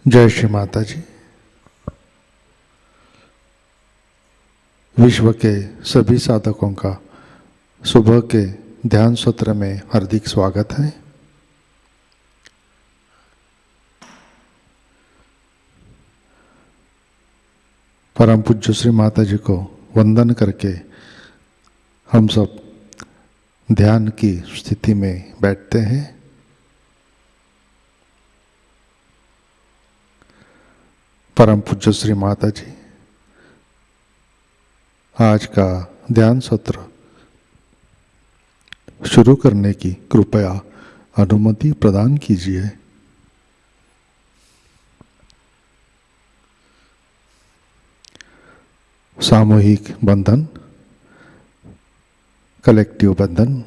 जय श्री माता जी। विश्व के सभी साधकों का सुबह के ध्यान सत्र में हार्दिक स्वागत है। परम पूज्य श्री माता जी को वंदन करके हम सब ध्यान की स्थिति में बैठते हैं। परम पूज्य श्री माता जी आज का ध्यान सत्र शुरू करने की कृपया अनुमति प्रदान कीजिए। सामूहिक बंधन, कलेक्टिव बंधन।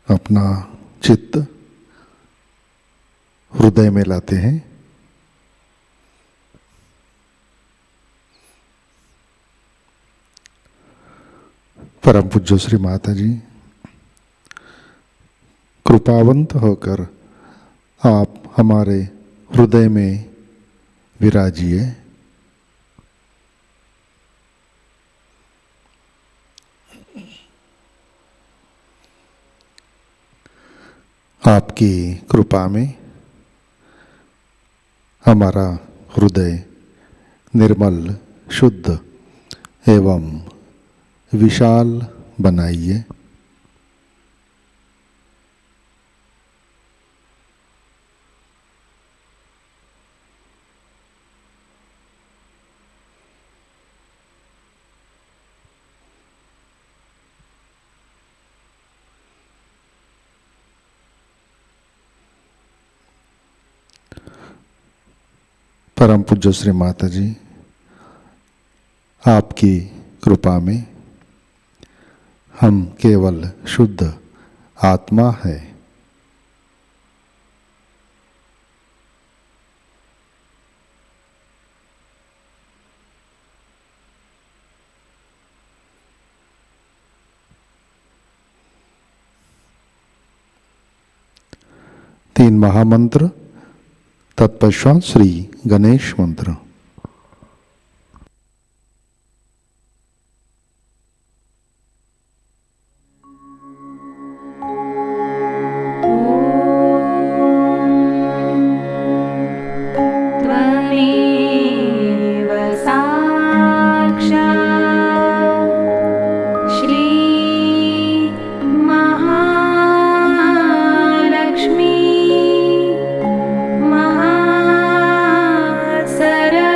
अपना चित्त हृदय में लाते हैं। परम पूज्य श्री माता जी कृपावंत होकर आप हमारे हृदय में विराजिए। आपकी कृपा में हमारा हृदय निर्मल, शुद्ध एवं विशाल बनाइए। परम पूज्य श्री माता जी आपकी कृपा में हम केवल शुद्ध आत्मा है। तीन महामंत्र, तत्पश्चात श्री गणेश मंत्र। सरस्वती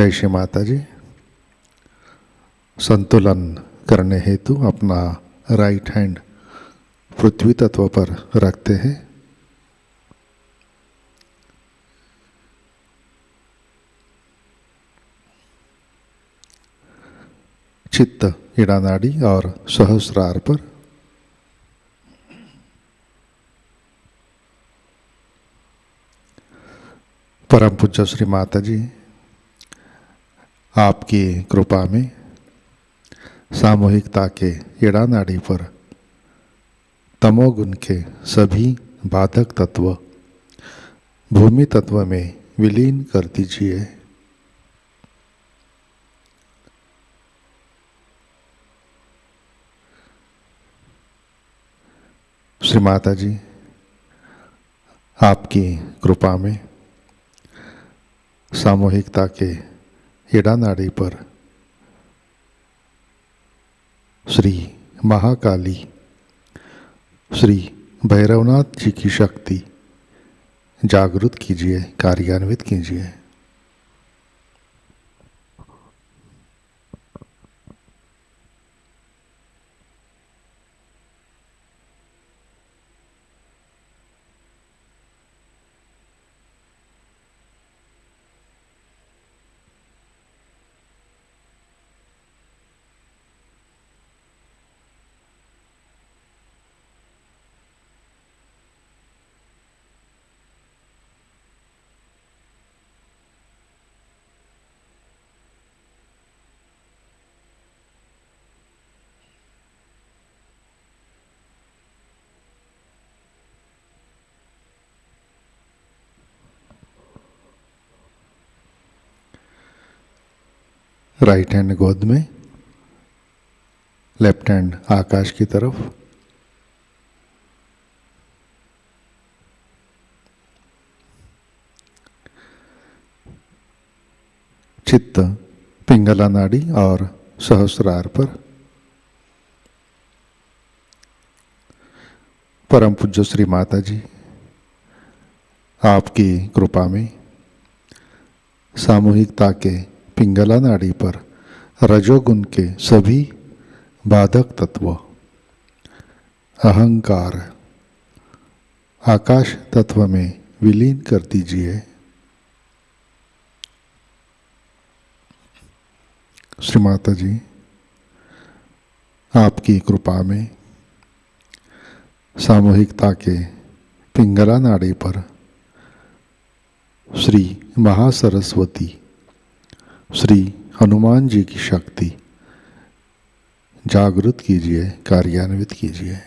जय श्री माता जी। संतुलन करने हेतु अपना राइट हैंड पृथ्वी तत्व पर रखते हैं। चित्त इड़ा नाड़ी और सहस्रार पर। परम पूज्य श्री माता जी, आपकी कृपा में सामूहिकता के इड़ा नाड़ी पर तमोगुण के सभी बाधक तत्व भूमि तत्व में विलीन कर दीजिए। श्री माता जी, आपकी कृपा में सामूहिकता के इड़ा नाड़ी पर श्री महाकाली श्री भैरवनाथ जी की शक्ति जागृत कीजिए, कार्यान्वित कीजिए। राइट हैंड गोद में, लेफ्ट हैंड आकाश की तरफ। चित्त पिंगला नाड़ी और सहस्रार पर। परम पूज्य श्री माता जी, आपकी कृपा में सामूहिकता के पिंगला नाड़ी पर रजोगुण के सभी बाधक तत्व अहंकार आकाश तत्व में विलीन कर दीजिए। श्री माता जी, आपकी कृपा में सामूहिकता के पिंगला नाड़ी पर श्री महासरस्वती श्री हनुमान जी की शक्ति जागृत कीजिए, कार्यान्वित कीजिए।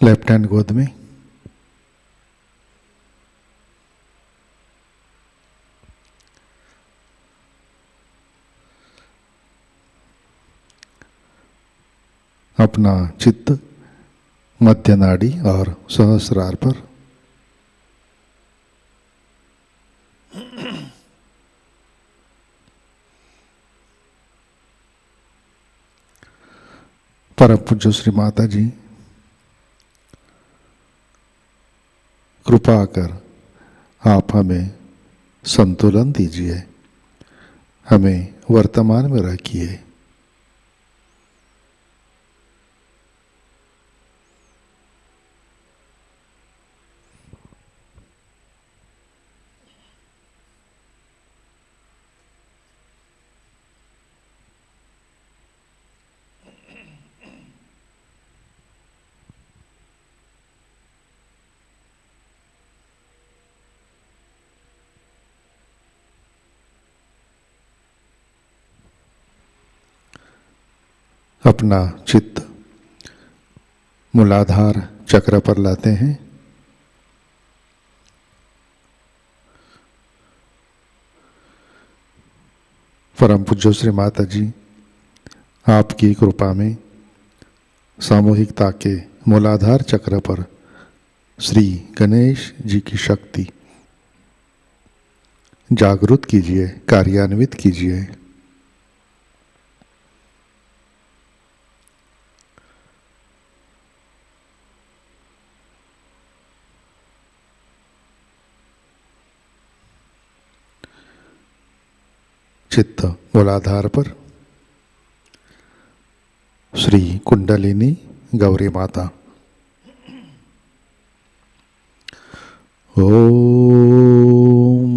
लेफ्ट हैंड गोद में। अपना चित्त मध्य नाड़ी और सहस्रार पर। परम पूज्य श्री माता जी, कृपा कर आप हमें संतुलन दीजिए, हमें वर्तमान में रखिए। अपना चित्त मूलाधार चक्र पर लाते हैं। परम पूज्य श्री माता जी आपकी कृपा में सामूहिकता के मूलाधार चक्र पर श्री गणेश जी की शक्ति जागृत कीजिए, कार्यान्वित कीजिए। चित्त मूलाधार पर श्री कुंडलिनी गौरी माता। ओम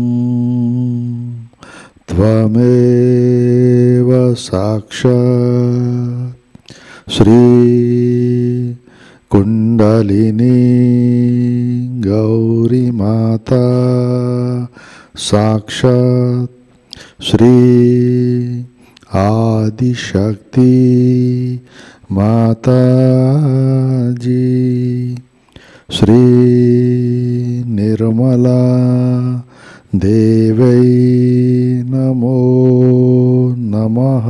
त्वमेव साक्षात् श्री कुंडलिनी गौरी माता साक्षात् श्री आदिशक्ति माता जी श्री निर्मला देवै नमो नमः।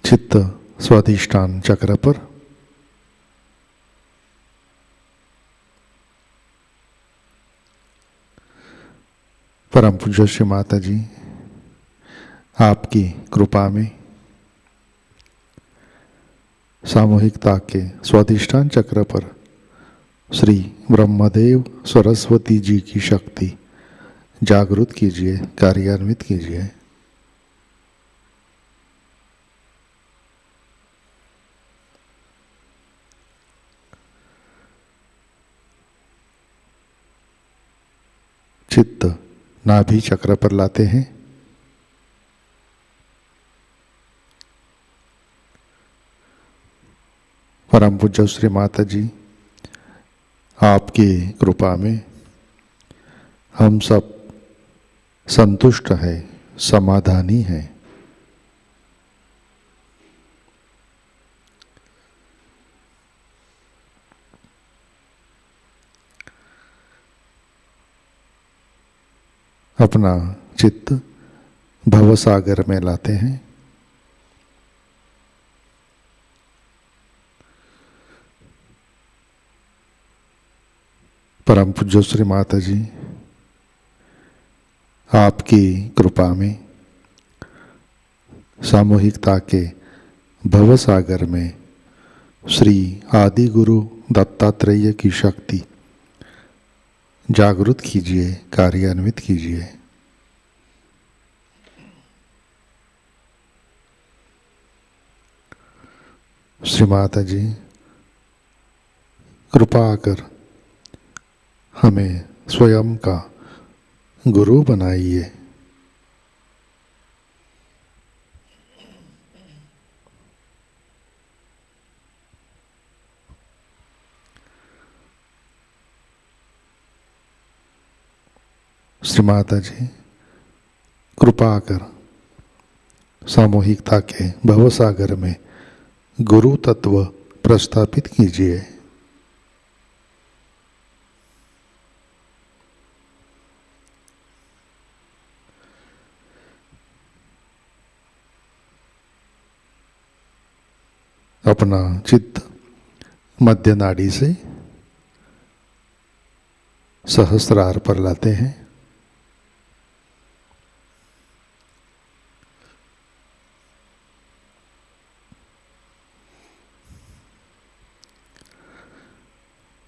चित्त स्वाधिष्ठान चक्र पर परम पूज्य श्री माता जी आपकी कृपा में सामूहिकता के स्वाधिष्ठान चक्र पर श्री ब्रह्मदेव सरस्वती जी की शक्ति जागृत कीजिए, कार्यान्वित कीजिए। चित्त नाभि चक्र पर लाते हैं। परम पूज्य श्री माता जी आपकी कृपा में हम सब संतुष्ट है, समाधानी है। अपना चित्त भवसागर में लाते हैं। परम पूज्य श्री माता जी आपकी कृपा में सामूहिकता के भवसागर में श्री आदि गुरु दत्तात्रेय की शक्ति जागृत कीजिए, कार्यान्वित कीजिए। श्री माता जी कृपा कर हमें स्वयं का गुरु बनाइए। श्री माता जी कृपा कर सामूहिकता के भवसागर में गुरु तत्व प्रस्थापित कीजिए। अपना चित्त मध्य नाड़ी से सहस्रार पर लाते हैं।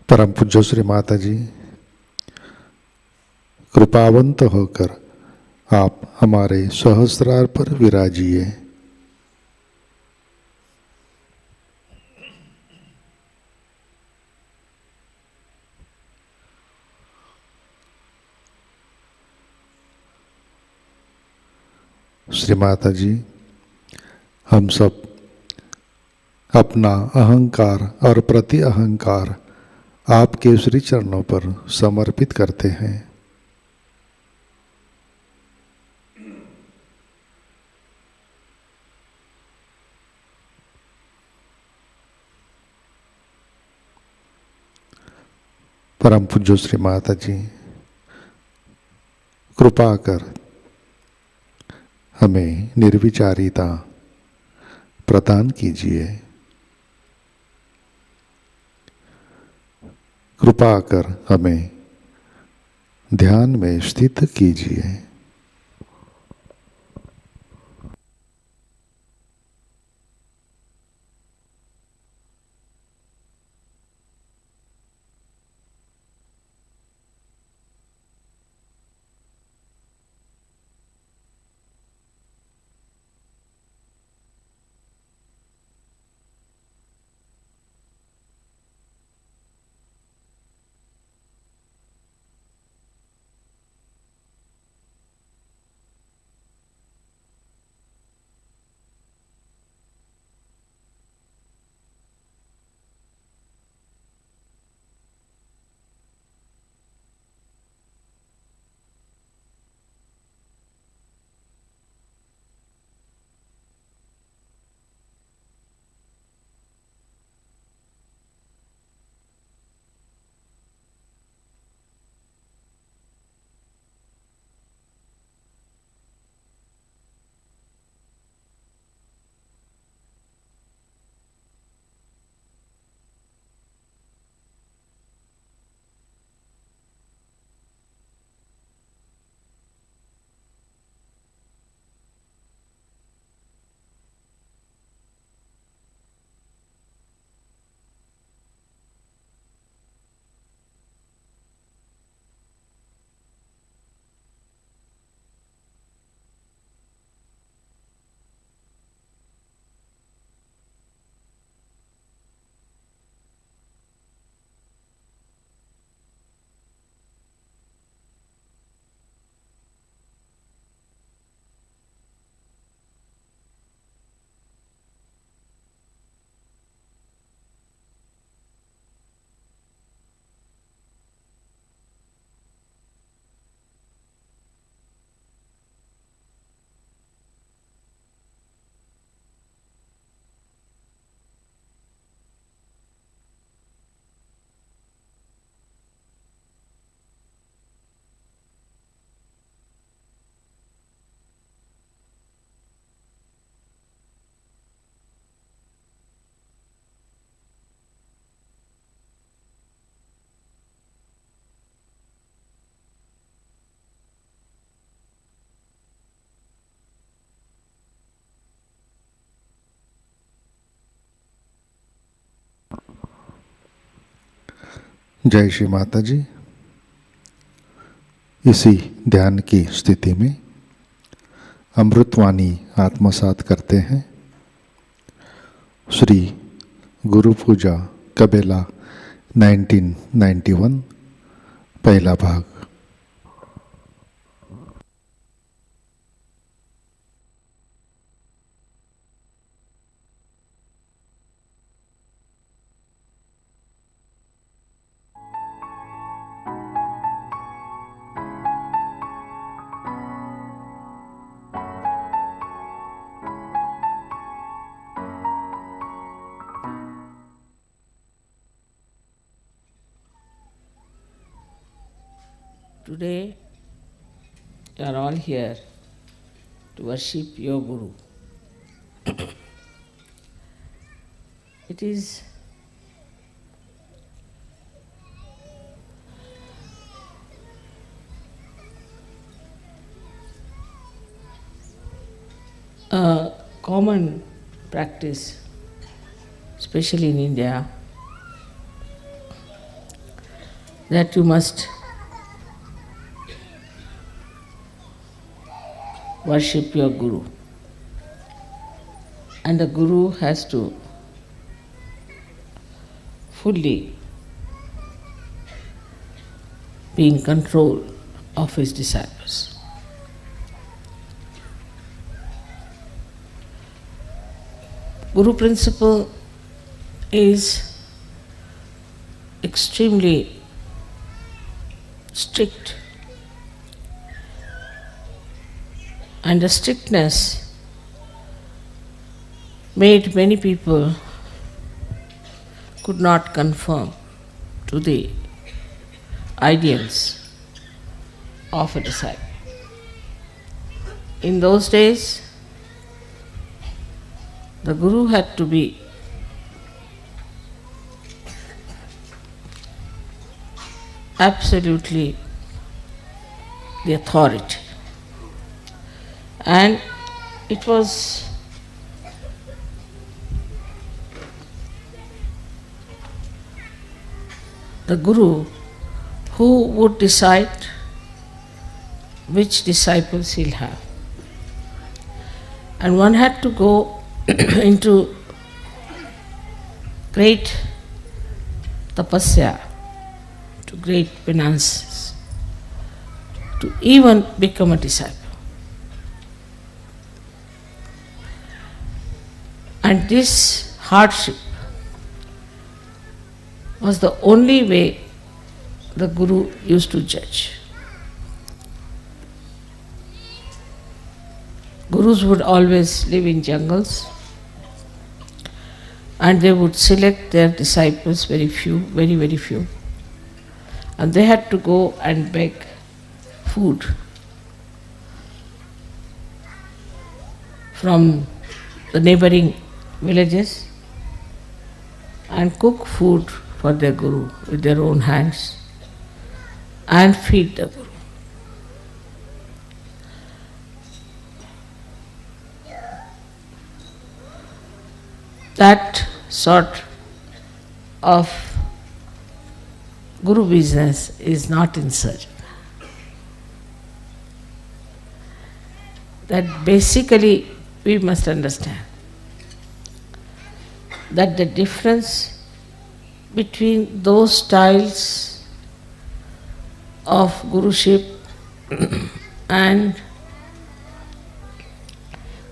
परम पूज्य श्री माता जी कृपावंत होकर आप हमारे सहस्रार पर विराजिए। श्री माता जी हम सब अपना अहंकार और प्रति अहंकार आपके श्री चरणों पर समर्पित करते हैं। परम पूज्य श्री माता जी, कृपा कर हमें निर्विचारिता प्रदान कीजिए। कृपा कर हमें ध्यान में स्थित कीजिए। जय श्री माता जी। इसी ध्यान की स्थिति में अमृतवाणी आत्मसात करते हैं। श्री गुरु पूजा कबेला 1991 पहला भाग। Today, you are all here to worship your Guru. It is a common practice, especially in India, that you must worship your Guru. And the Guru has to fully be in control of his disciples. Guru principle is extremely strict, and the strictness made many people could not conform to the ideals of a disciple. In those days, the Guru had to be absolutely the authority, and it was the Guru who would decide which disciples he'll have. And one had to go into great tapasya, to great penances, to even become a disciple. And this hardship was the only way the Guru used to judge. Gurus would always live in jungles, and they would select their disciples, very few, very, very few. And they had to go and beg food from the neighboring villages and cook food for their Guru with their own hands and feed the Guru. That sort of Guru business is not in Sahajayoga. That basically we must understand that the difference between those styles of Guruship and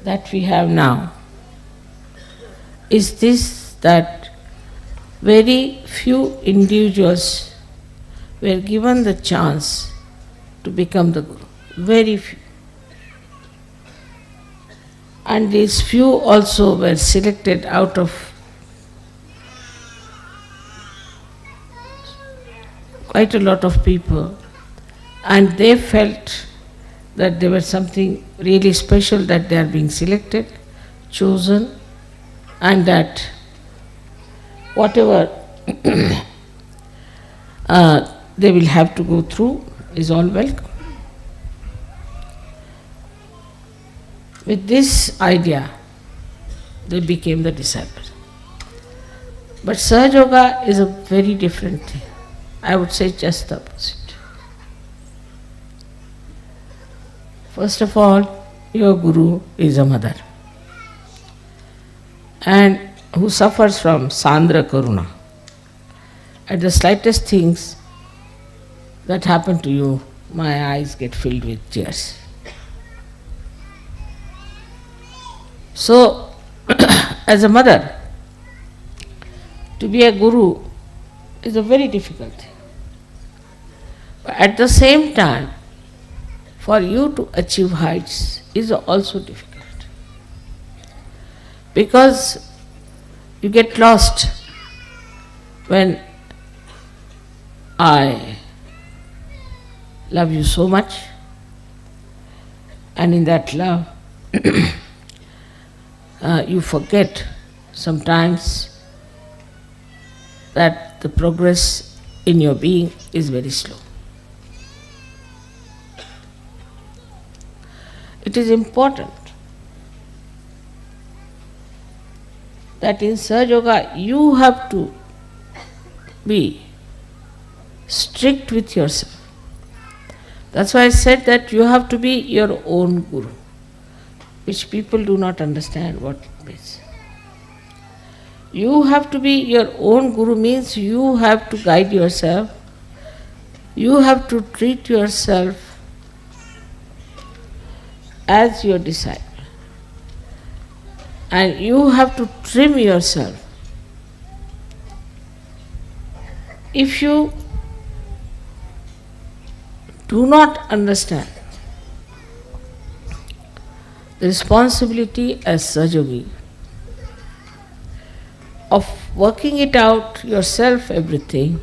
that we have now is this, that very few individuals were given the chance to become the Guru. Very few. And these few also were selected out of quite a lot of people, and they felt that there was something really special, that they are being selected, chosen, and that whatever they will have to go through is all welcome. With this idea, they became the disciples. But Sahajayoga is a very different thing. I would say just the opposite. First of all, your Guru is a mother, and who suffers from Sandra Karuna. At the slightest things that happen to you, my eyes get filled with tears. So, as a mother, to be a Guru is a very difficult thing. But at the same time, for you to achieve heights is also difficult. Because you get lost when I love you so much, and in that love you forget sometimes that the progress in your being is very slow. It is important that in Sahajayoga you have to be strict with yourself. That's why I said that you have to be your own Guru, which people do not understand what it means. You have to be your own Guru means you have to guide yourself, you have to treat yourself as your disciple, and you have to trim yourself if you do not understand the responsibility as Sahajayogi of working it out yourself, everything,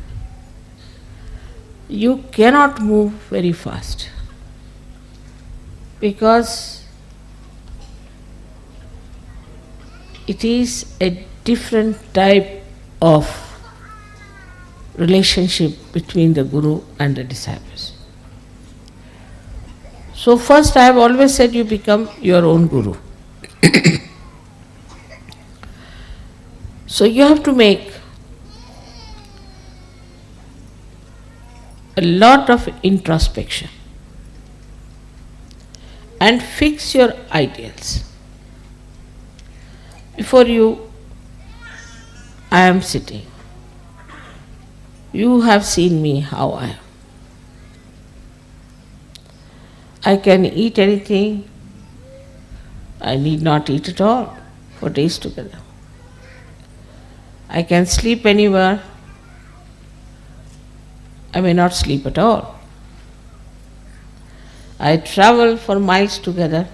you cannot move very fast, because it is a different type of relationship between the Guru and the disciples. So first, I have always said, you become your own Guru. So you have to make a lot of introspection and fix your ideals. Before you, I am sitting. You have seen me how I am. I can eat anything. I need not eat at all for days together. I can sleep anywhere. I may not sleep at all. I travel for miles together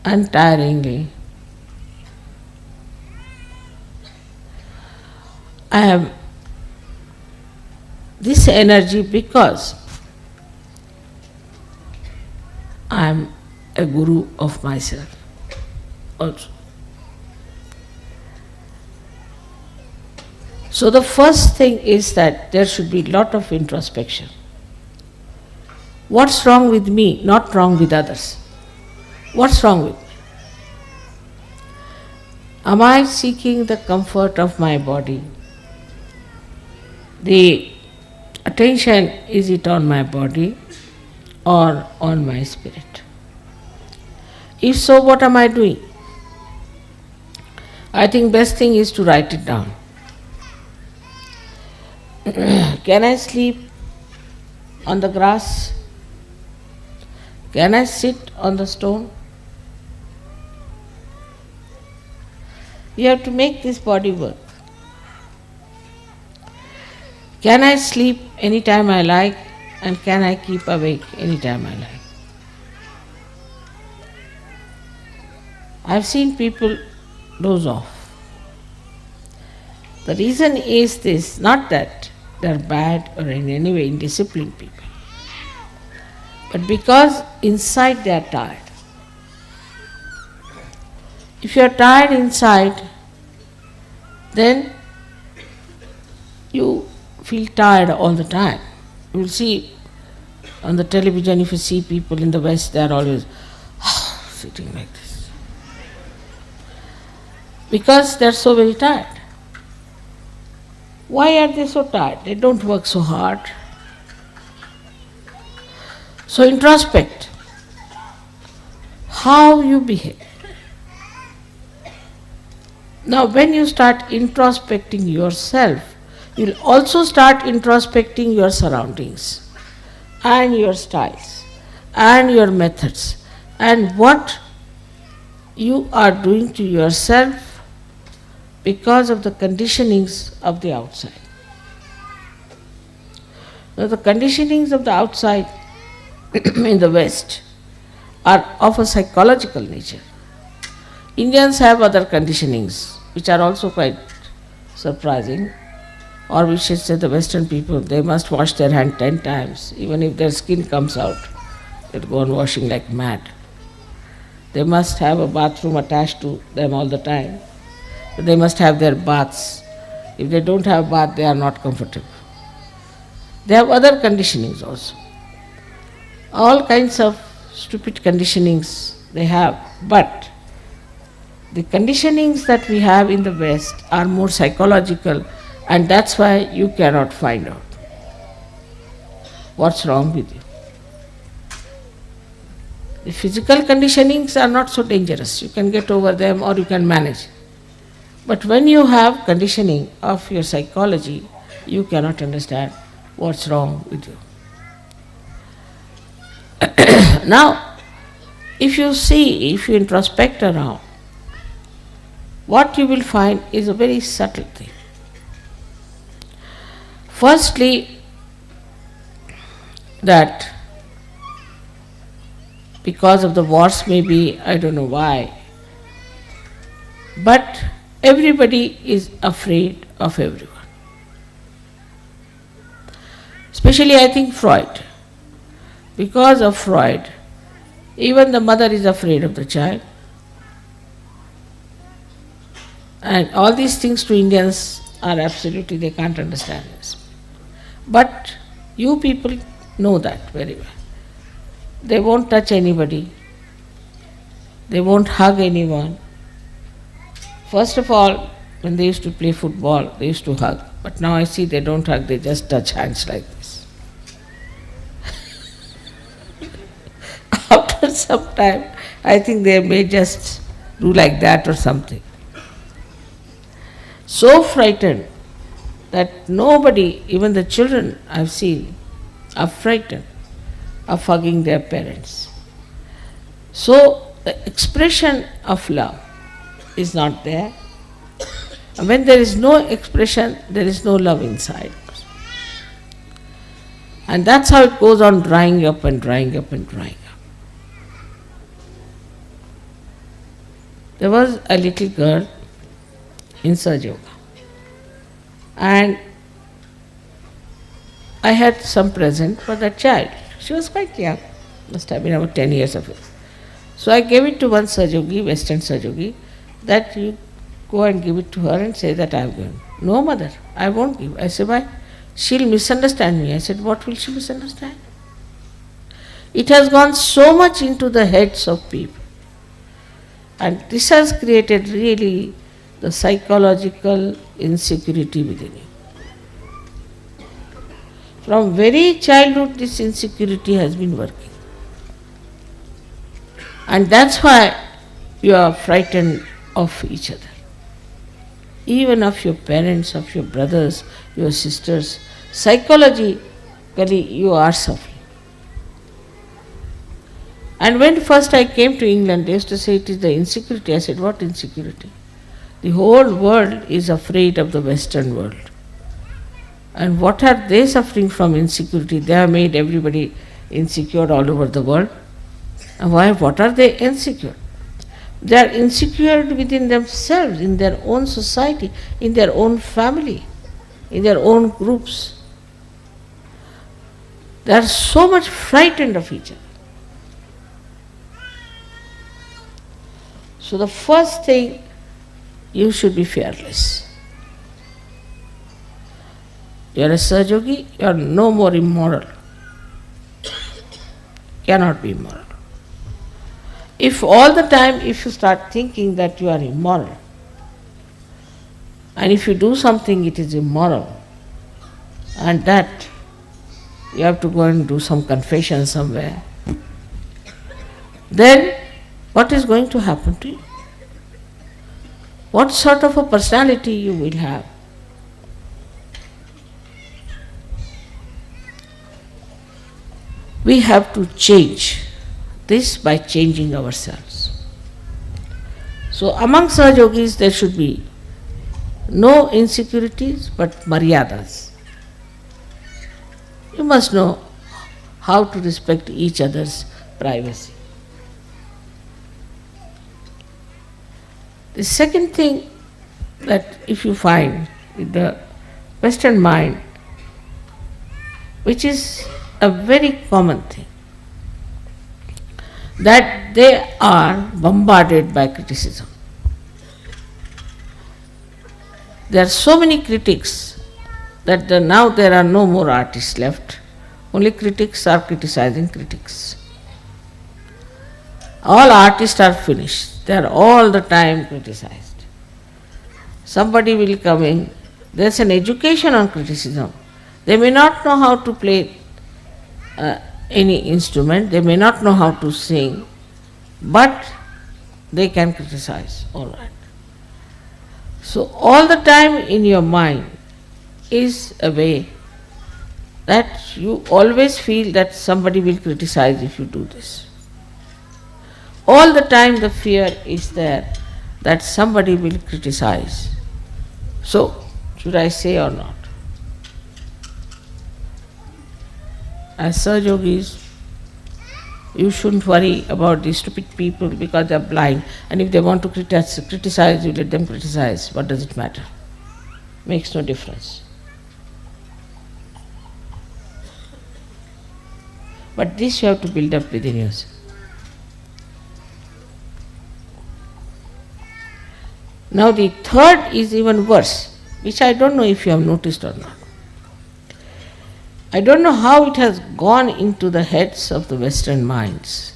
untiringly. I have this energy because I am a guru of myself also. So the first thing is that there should be a lot of introspection. What's wrong with me, not wrong with others? What's wrong with me? Am I seeking the comfort of my body? The attention, is it on my body or on my spirit? If so, what am I doing? I think best thing is to write it down. Can I sleep on the grass? Can I sit on the stone? You have to make this body work. Can I sleep anytime I like, and can I keep awake anytime I like? I've seen people doze off. The reason is this, not that they're bad or in any way indisciplined people, but because inside they are tired. If you are tired inside, then you feel tired all the time. You will see on the television, if you see people in the West, they are always sitting like this, because they are so very tired. Why are they so tired? They don't work so hard. So introspect how you behave. Now when you start introspecting yourself, you will also start introspecting your surroundings and your styles and your methods and what you are doing to yourself because of the conditionings of the outside. Now the conditionings of the outside in the West are of a psychological nature. Indians have other conditionings which are also quite surprising, or we should say the Western people, they must wash their hand 10 times. Even if their skin comes out, they go on washing like mad. They must have a bathroom attached to them all the time. They must have their baths. If they don't have bath, they are not comfortable. They have other conditionings also. All kinds of stupid conditionings they have, but the conditionings that we have in the West are more psychological, and that's why you cannot find out what's wrong with you. The physical conditionings are not so dangerous. You can get over them or you can manage. But when you have conditioning of your psychology, you cannot understand what's wrong with you. Now, if you introspect around, what you will find is a very subtle thing. Firstly, that because of the wars, maybe, I don't know why, but everybody is afraid of everyone. Especially I think Freud. Because of Freud, even the mother is afraid of the child. And all these things to Indians are absolutely, they can't understand this. But you people know that very well. They won't touch anybody. They won't hug anyone. First of all, when they used to play football, they used to hug. But now I see they don't hug, they just touch hands like this. After some time, I think they may just do like that or something. So frightened that nobody, even the children I've seen, are frightened of hugging their parents. So the expression of love is not there. And when there is no expression, there is no love inside. And that's how it goes on drying up and drying up and drying up. There was a little girl in Sahajayoga, and I had some present for that child. She was quite young, must have been about 10 years of age. So I gave it to one Sahajayogi, Western Sahajayogi, that you go and give it to her and say that I have given. No, mother, I won't give. I said, why? She'll misunderstand me. I said, what will she misunderstand? It has gone so much into the heads of people. And this has created really the psychological insecurity within you. From very childhood, this insecurity has been working. And that's why you are frightened of each other. Even of your parents, of your brothers, your sisters. Psychologically, you are suffering. And when first I came to England, they used to say it is the insecurity. I said, what insecurity? The whole world is afraid of the Western world. And what are they suffering from insecurity? They have made everybody insecure all over the world. And why? What are they insecure? They are insecure within themselves, in their own society, in their own family, in their own groups. They are so much frightened of each other. So the first thing, you should be fearless. You are a Sahajayogi, you are no more immoral. Cannot be immoral. If all the time, if you start thinking that you are immoral, and if you do something it is immoral, and that you have to go and do some confession somewhere, then what is going to happen to you? What sort of a personality you will have? We have to change this by changing ourselves. So among Sahajogis there should be no insecurities but maryadas. You must know how to respect each other's privacy. The second thing that if you find in the Western mind, which is a very common thing, that they are bombarded by criticism. There are so many critics that now there are no more artists left. Only critics are criticizing critics. All artists are finished. They are all the time criticized. Somebody will come in. There is an education on criticism. They may not know how to play any instrument, they may not know how to sing, but they can criticize, all right. So all the time in your mind is a way that you always feel that somebody will criticize if you do this. All the time the fear is there that somebody will criticize. So, should I say or not? as Sahajogis, you shouldn't worry about these stupid people because they're blind, and if they want to criticize, you let them criticize. What does it matter? Makes no difference. But this you have to build up within yourself. Now the third is even worse, which I don't know if you have noticed or not. I don't know how it has gone into the heads of the Western minds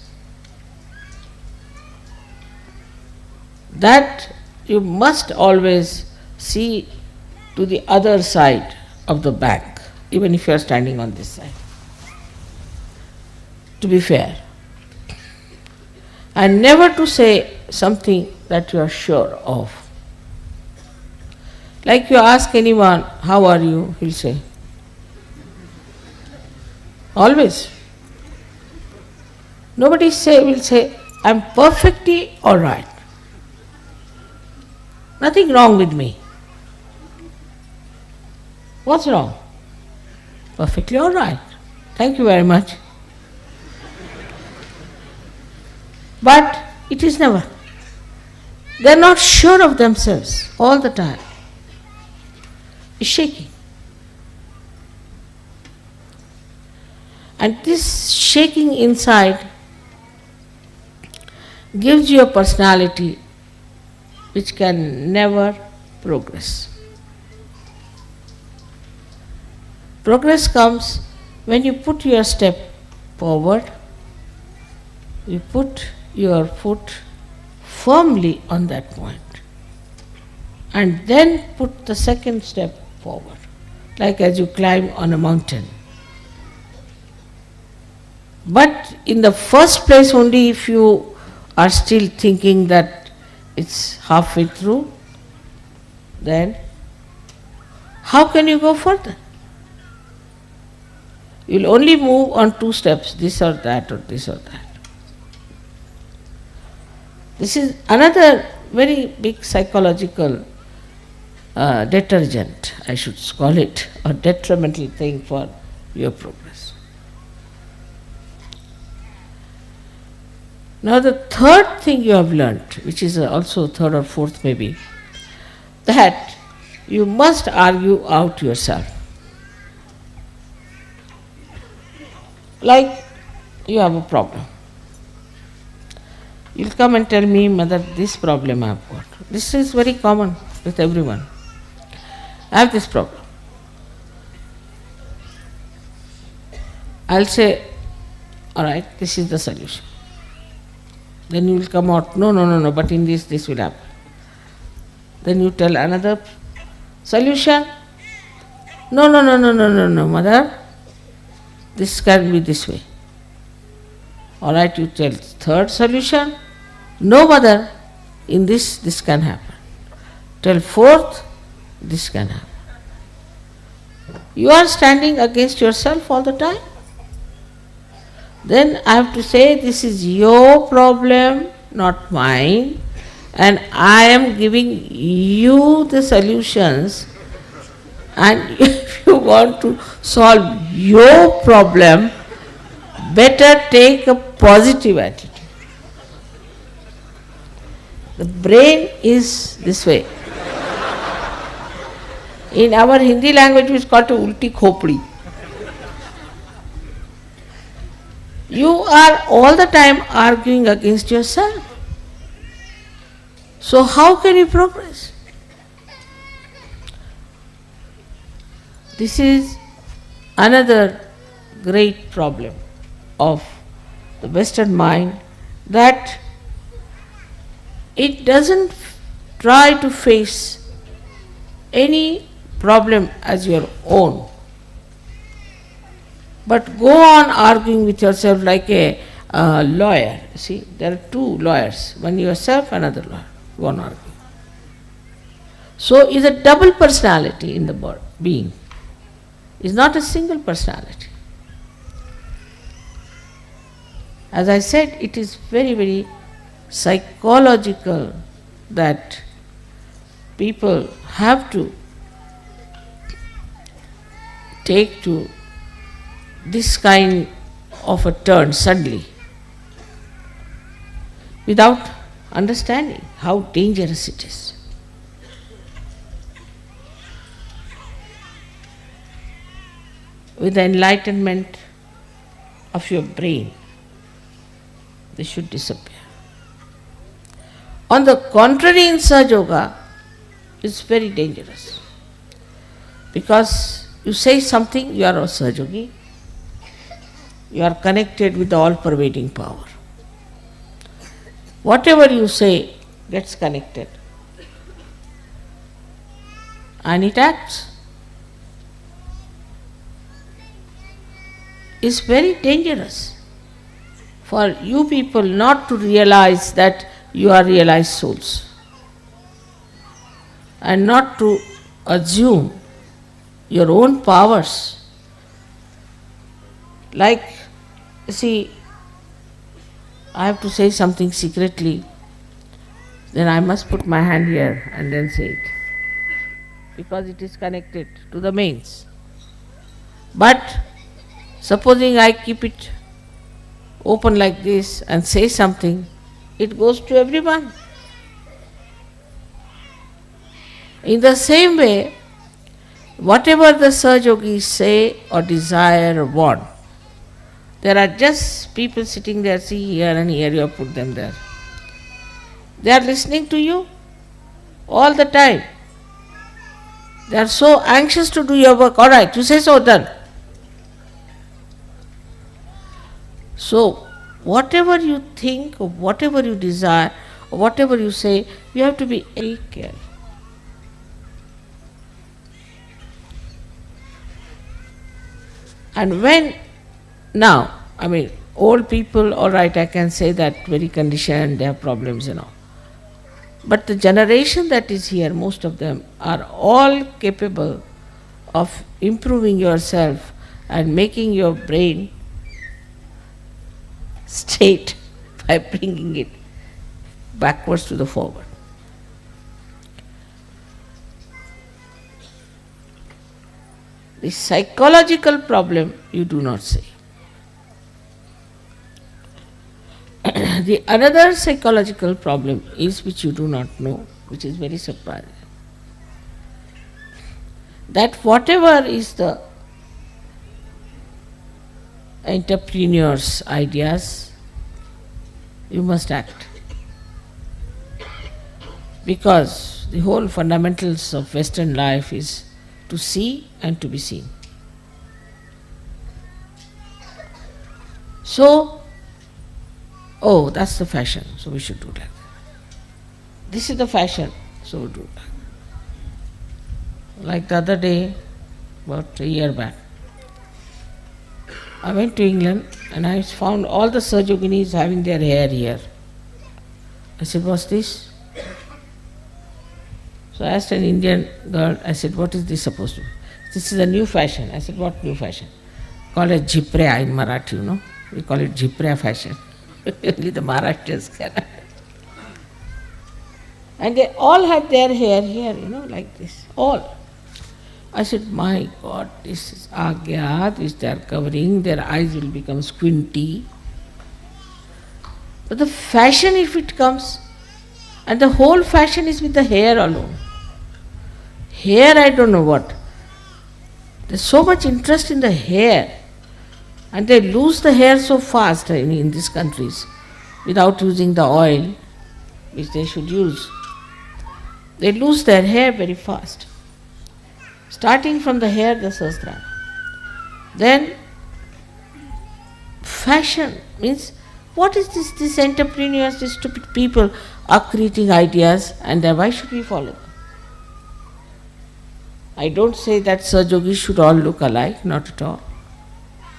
that you must always see to the other side of the bank, even if you are standing on this side, to be fair, and never to say something that you are sure of. Like you ask anyone, how are you? He'll say, always. Nobody will say, I'm perfectly all right. Nothing wrong with me. What's wrong? Perfectly all right. Thank you very much. But it is never. They are not sure of themselves all the time. It's shaking. And this shaking inside gives you a personality which can never progress. Progress comes when you put your step forward, you put your foot firmly on that point, and then put the second step forward, like as you climb on a mountain. But in the first place, only if you are still thinking that it's halfway through, then how can you go further? You'll only move on two steps, this or that or this or that. This is another very big psychological detergent, I should call it, or detrimental thing for your progress. Now the third thing you have learnt, which is also third or fourth maybe, that you must argue out yourself. Like you have a problem. You'll come and tell me, Mother, this problem I have got. This is very common with everyone. I have this problem. I'll say, all right, this is the solution. Then you will come out, no, but in this will happen. Then you tell another solution. No, Mother, this can be this way. All right, you tell third solution. No, Mother, in this can happen. Tell fourth, this can happen. You are standing against yourself all the time. Then I have to say, this is your problem, not mine, and I am giving you the solutions, and if you want to solve your problem, better take a positive attitude. The brain is this way. In our Hindi language, it's called ulti khopdi. You are all the time arguing against yourself. So how can you progress? This is another great problem of the Western mind, that it doesn't try to face any problem as your own, but go on arguing with yourself like a lawyer. See, there are two lawyers, one yourself, another lawyer, go on arguing. So is a double personality in the being, is not a single personality. As I said, it is very, very psychological that people have to take to this kind of a turn suddenly without understanding how dangerous it is. With the enlightenment of your brain, they should disappear. On the contrary, in Sahajayoga, it's very dangerous. Because you say something, you are a Sahajayogi, you are connected with the all-pervading power. Whatever you say gets connected and it acts. It's very dangerous for you people not to realize that you are realized souls and not to assume your own powers. Like, see, I have to say something secretly, then I must put my hand here and then say it, because it is connected to the mains. But supposing I keep it open like this and say something, it goes to everyone. In the same way, whatever the Sahajogis say or desire or want, there are just people sitting there, see here and here, you have put them there. They are listening to you all the time. They are so anxious to do your work. All right, you say so, done. So, whatever you think or whatever you desire or whatever you say, you have to be very careful. And when now, old people, all right, I can say that very conditioned, they have problems and all. But the generation that is here, most of them are all capable of improving yourself and making your brain straight by bringing it backwards to the forward. The psychological problem you do not say. The another psychological problem is which you do not know, which is very surprising. That whatever is the entrepreneur's ideas, you must act. Because the whole fundamentals of Western life is to see and to be seen. So, oh, that's the fashion, so we should do that. This is the fashion, so we do that. Like the other day, about a year back, I went to England and I found all the Sahajoginis having their hair here. I said, what's this? So I asked an Indian girl, I said, what is this supposed to be? This is a new fashion. I said, what new fashion? Call it Jiprea in Marathi, you know. We call it Jiprea fashion. Only the Maharashtrians can. And they all had their hair here, like this. All. I said, my God, this is Agya, which they are covering, their eyes will become squinty. But the fashion, if it comes, and the whole fashion is with the hair alone. Hair, I don't know what. There's so much interest in the hair, and they lose the hair so fast in these countries without using the oil which they should use. They lose their hair very fast. Starting from the hair, the sastra. Then, fashion means, what is this? These entrepreneurs, these stupid people are creating ideas, and then why should we follow them? I don't say that Sahajogis should all look alike, not at all.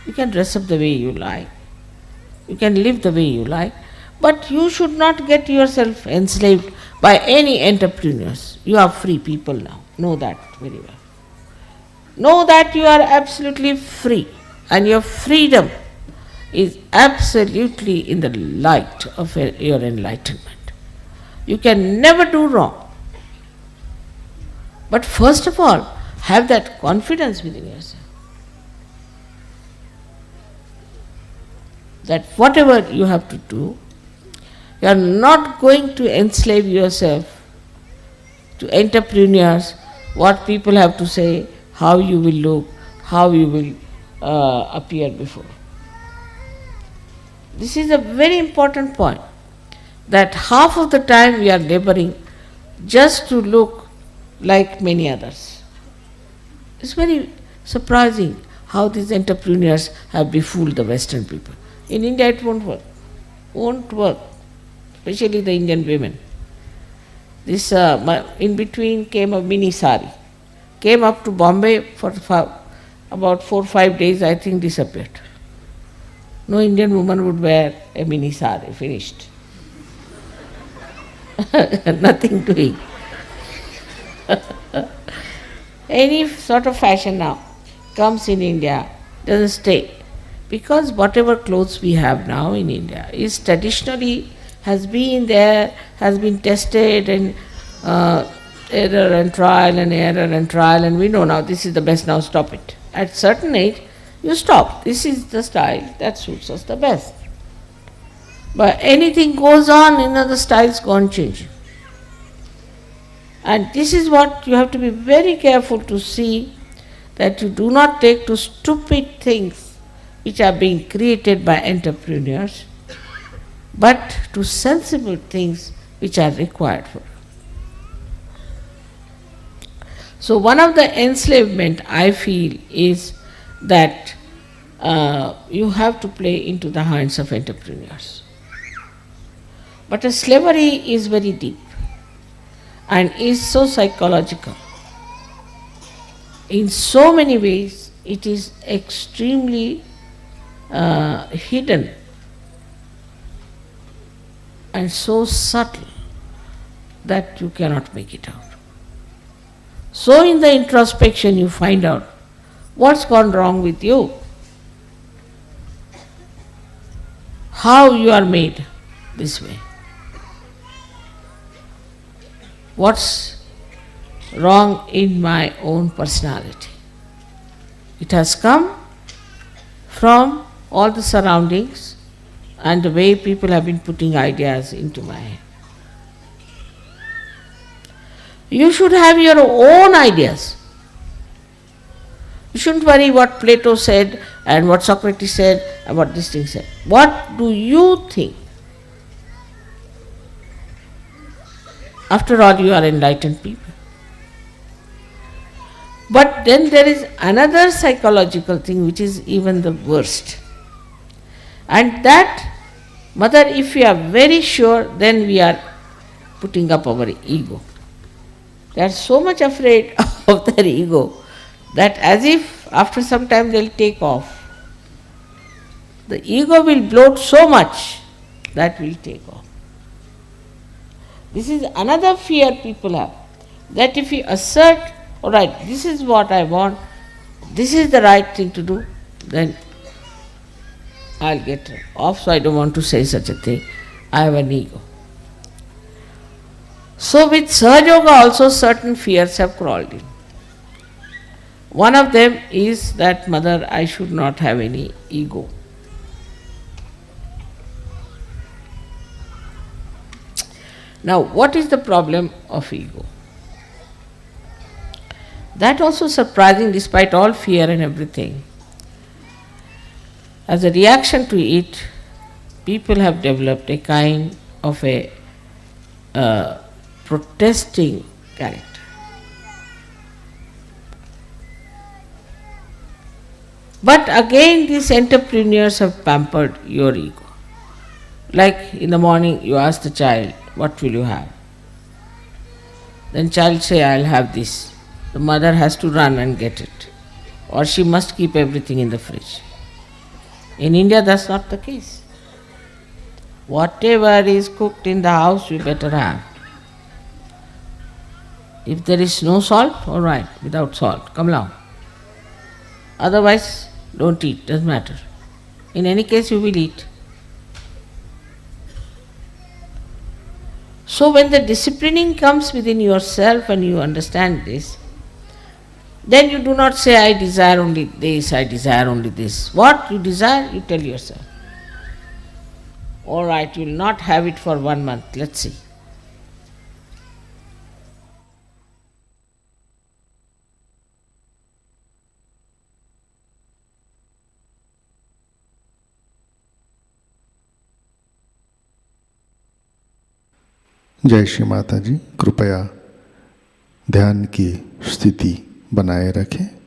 You can dress up the way you like. You can live the way you like. But you should not get yourself enslaved by any entrepreneurs. You are free people now. Know that very well. Know that you are absolutely free, and your freedom is absolutely in the light of your enlightenment. You can never do wrong. But first of all, have that confidence within yourself. that whatever you have to do, you are not going to enslave yourself to entrepreneurs, what people have to say, how you will look, how you will appear before. This is a very important point, that half of the time we are laboring just to look like many others. It's very surprising how these entrepreneurs have befooled the Western people. In India it won't work. Won't work. Especially the Indian women. This in between came a mini sari. Came up to Bombay for about 4 or 5 days, I think disappeared. No Indian woman would wear a mini sari, finished. Nothing doing. Any sort of fashion now comes in India, doesn't stay. Because whatever clothes we have now in India is traditionally has been there, has been tested and error and trial and error and trial, and we know now this is the best, now stop it. At certain age, you stop. This is the style that suits us the best. But anything goes on, another styles go on changing. And this is what you have to be very careful to see, that you do not take to stupid things which are being created by entrepreneurs, but to sensible things which are required for. So one of the enslavement I feel is that you have to play into the hands of entrepreneurs. But a slavery is very deep and is so psychological. In so many ways it is extremely hidden and so subtle that you cannot make it out. So in the introspection you find out what's gone wrong with you, how you are made this way, what's wrong in my own personality. It has come from all the surroundings and the way people have been putting ideas into my head. You should have your own ideas. You shouldn't worry what Plato said and what Socrates said and what this thing said. What do you think? After all, you are enlightened people. But then there is another psychological thing which is even the worst. And that, Mother, if we are very sure, then we are putting up our ego. They are so much afraid of their ego that as if after some time they will take off. The ego will bloat so much that will take off. This is another fear people have, that if you assert, all right, this is what I want, this is the right thing to do, then I'll get off, so I don't want to say such a thing. I have an ego. So with Sahajayoga also certain fears have crawled in. One of them is that, Mother, I should not have any ego. Now, what is the problem of ego? That also surprising despite all fear and everything. As a reaction to it, people have developed a kind of a protesting character. But again, these entrepreneurs have pampered your ego. Like in the morning you ask the child, what will you have? Then child say, I'll have this. The mother has to run and get it. Or she must keep everything in the fridge. In India that's not the case. Whatever is cooked in the house you better have. If there is no salt, all right, without salt, come along. Otherwise, don't eat, doesn't matter. In any case, you will eat. So when the disciplining comes within yourself and you understand this, then you do not say, I desire only this, I desire only this. What you desire, you tell yourself. All right, you will not have it for 1 month. Let's see. जय श्री माता जी। कृपया ध्यान की स्थिति बनाए रखें।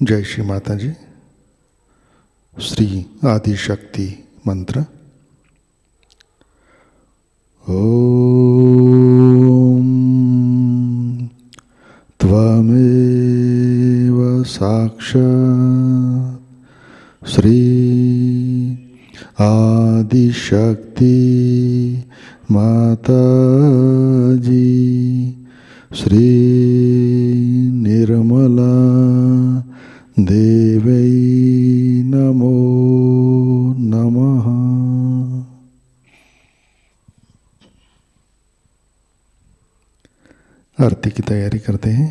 जय श्री माता जी। श्री आदिशक्ति मंत्र। ओम त्वमेव साक्षात् श्री आदिशक्ति माताजी श्री निर्मला देवै नमो नमः। आरती की तैयारी करते हैं।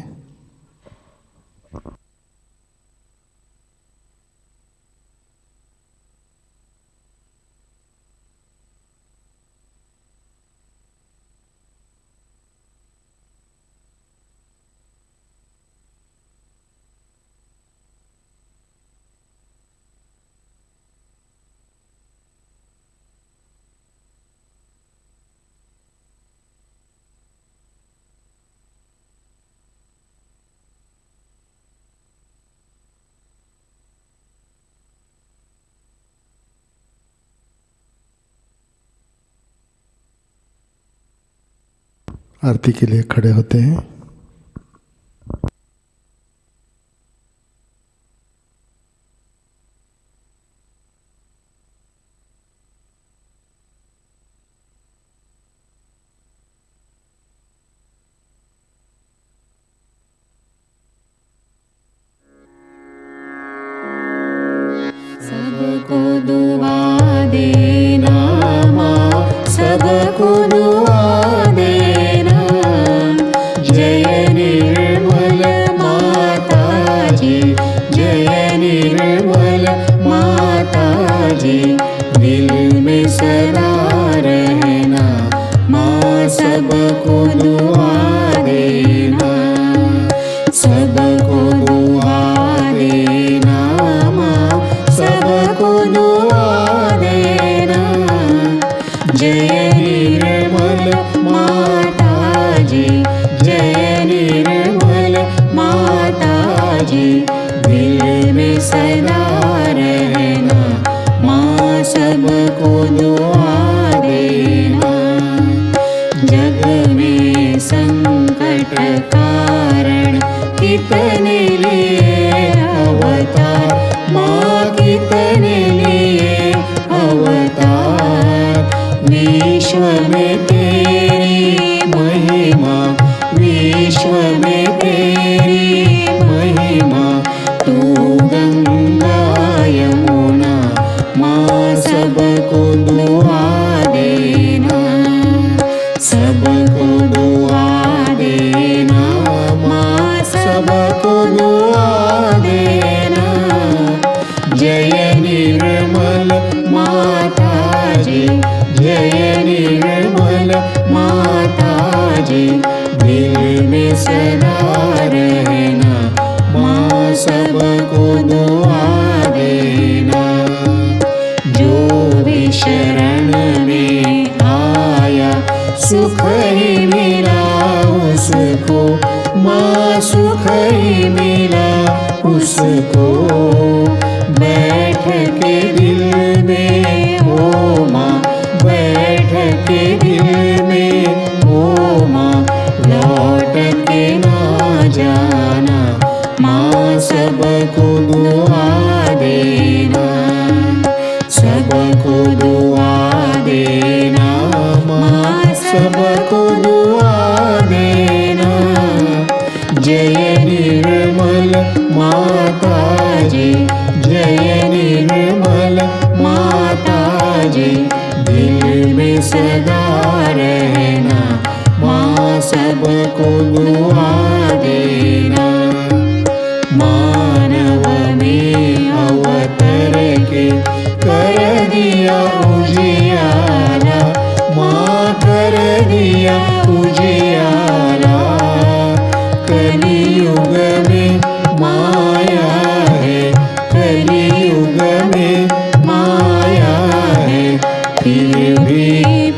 आरती के लिए खड़े होते हैं। सबको दुआ देना माँ, सबको दुआ देना। जय निर्मल माताजी, जय निर्मल माताजी। दिल में सदा रहना माँ, सबको दुआ देना। सबको दुआ देना माँ, सबको दुआ देना। जय निर्मल माताजी, जय निर्मल माताजी। दिल में सदा रहना माँ, सबको दुआ देना। जग में संकट कारण कितने लिए अवतार माँ, कितने लिए अवतार। विश्व में तेरी महिमा, विश्व में तेरी महिमा। तू गंगा यमुना माँ, सबको दुआ देना। सबको दुआ देना माँ, सबको दुआ देना। जय निर्मल माताजी, जय निर्मल माताजी। दिल में सदा रहना माँ, सबको दुआ देना। जो भी शरण में आया सुख ही मिला उसको माँ, सुख ही मिला उसको। बैठ के दिल में ओ माँ, बैठ के दिल में ओ माँ। लौट के ना जाना माँ, सबको दुआ देना। सबको दुआ देना माँ, सबको दुआ देना। जय निर्मल माताजी, जय निर्मल माताजी। दिल में सदा रहना माँ, सबको दुआ देना। मानव में अवतर के कर दिया उजियारा माँ, कर दिया उजियारा। कलियुग में माया है, कलियुग में माया है। फिर भी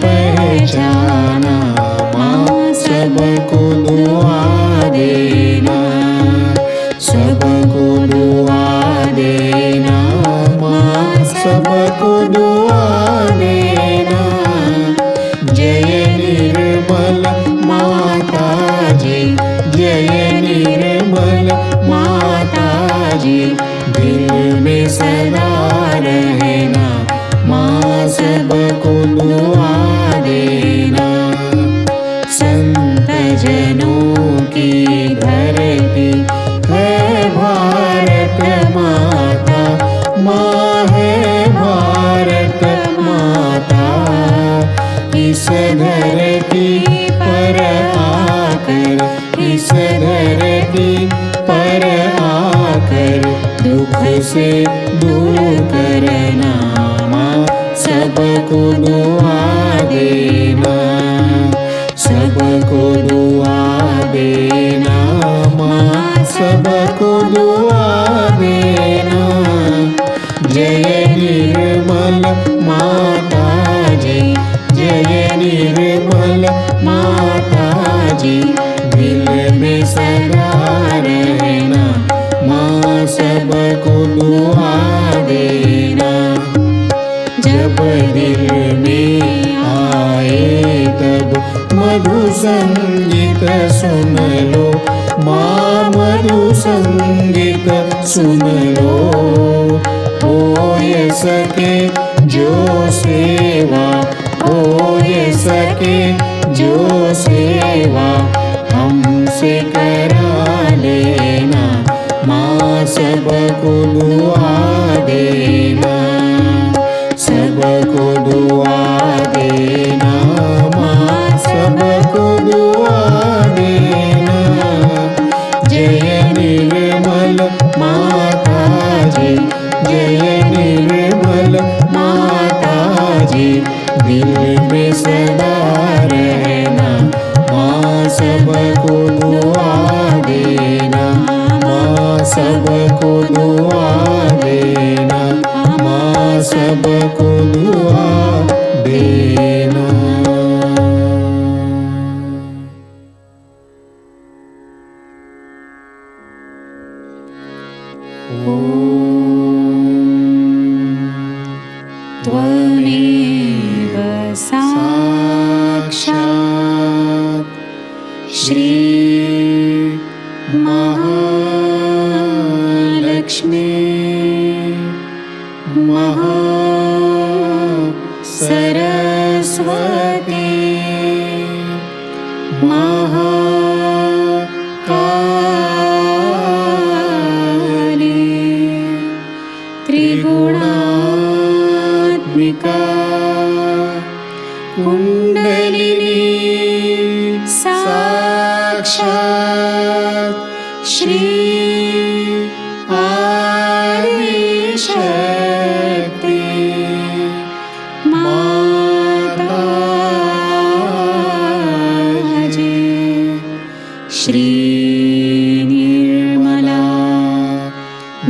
पहचाना माँ, सबको दुआ देना। सबको दुआ जी दिल में सदा रहना, माँ सबको दुआ देना। संत जनों की धरती है भारत माता, माँ है भारत माता। इस धरती पर आकर, इस धरती पर आकर दुख से दूर करना, माँ सबको दुआ देना, सबको दुआ देना, माँ सबको दुआ देना। जय निर्मल माता जी, जय निर्मल माता जी, दिल में सदा रहना, माँ सबको दुआ देना। जब दिल में आए तब मधु संगीत सुन लो, माँ मधु संगीत सुन लो। हो ये सके जो सेवा, हो ये सके जो सेवा हमसे करा लेना, माँ सबको दुआ देना, सबको दुआ देना, माँ सबको दुआ देना। जय निर्मल माता जी, जय निर्मल माता जी, दिल में सदा रहना, माँ सबको दुआ देना, माँ सबको दुआ देना, माँ सबको दुआ देना। त्वमेव साक्षात् श्री महालक्ष्मी महासरस्वती महाकाली त्रिगुणात्मिका कुंडलिनी साक्षात् श्री आदिशक्ति माताजी श्री निर्मला